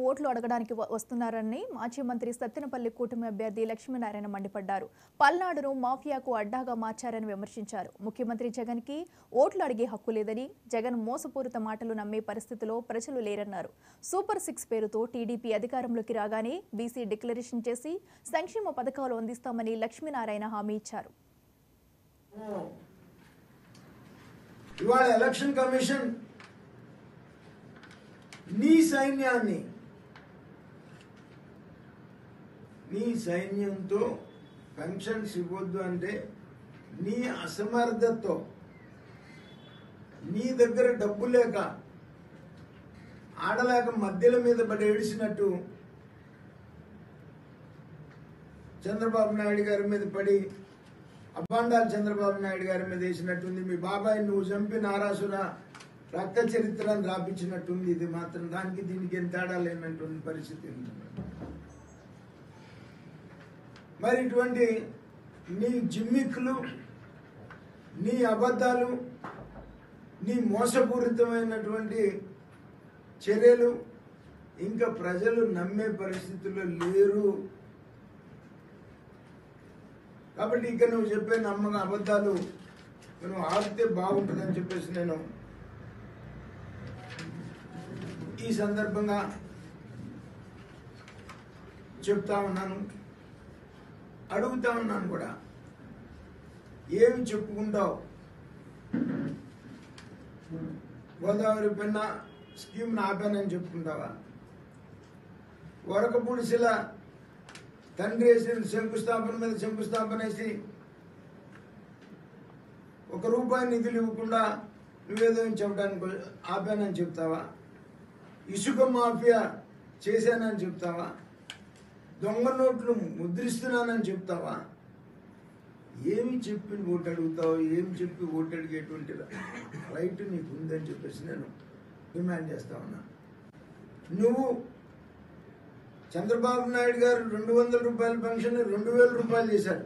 ఓట్లు అడగడానికి వస్తున్నారని మాజీ మంత్రి సత్తెనపల్లి కూటమి అభ్యర్థి లక్ష్మీనారాయణ మండిపడ్డారు. పల్నాడును మాఫియాకు అడ్డాగా మార్చారని విమర్శించారు. ముఖ్యమంత్రి జగన్ కి ఓట్లు అడిగే హక్కు లేదని, జగన్ మోసపూరిత మాటలు నమ్మే పరిస్థితిలో ప్రజలు లేరన్నారు. సూపర్ 6 పేరుతో టీడీపీ అధికారంలోకి రాగానే బీసీ డిక్లరేషన్ చేసి సంక్షేమ పథకాలు అందిస్తామని లక్ష్మీనారాయణ హామీ ఇచ్చారు. ఇవాళ ఎలక్షన్ కమిషన్ నీ సైన్యంతో పెన్షన్స్ ఇవ్వద్దు అంటే నీ అసమర్థతో, నీ దగ్గర డబ్బు లేక ఆడలేక మధ్యల మీద పడి ఏడిసినట్టు చంద్రబాబు నాయుడు గారి మీద పడి అబ్బాండాలు చంద్రబాబు నాయుడు గారి మీద వేసినట్టుంది. మీ బాబాయ్ నువ్వు చంపి నారాసుర రక్త చరిత్రను రాపించినట్టుంది. ఇది మాత్రం దానికి దీనికి ఎంత తేడా లేనటువంటి పరిస్థితి. మరి ఇటువంటి నీ జిమ్మిక్కులు, నీ అబద్ధాలు, నీ మోసపూరితమైనటువంటి చర్యలు ఇంకా ప్రజలు నమ్మే పరిస్థితుల్లో లేరు. కాబట్టి ఇక నువ్వు చెప్పే అబద్ధాలు నువ్వు ఆడితే బాగుంటుందని చెప్పేసి నేను ఈ సందర్భంగా చెప్తా ఉన్నాను, అడుగుతా ఉన్నాను కూడా. ఏమి చెప్పుకుంటావు? గోదావరి పెన్న స్కీమ్ను ఆపానని చెప్పుకుంటావా? వరకపూడిశిల తండ్రి వేసిన శంకుస్థాపన మీద శంకుస్థాపన వేసి ₹1 నిధులు ఇవ్వకుండా నువ్వేదో చెప్పడానికి ఆపానని చెప్తావా? ఇసుక మాఫియా చేశానని చెప్తావా? దొంగ నోట్లు ముద్రిస్తున్నానని చెప్తావా? ఏమి చెప్పి ఓటు అడుగుతావు? ఏమి చెప్పి ఓటు అడిగేటువంటి రైట్ నీకు ఉందని చెప్పేసి నేను డిమాండ్ చేస్తా ఉన్నా. నువ్వు చంద్రబాబు నాయుడు గారు ₹200 పెన్షన్ 2000 రూపాయలు చేశారు.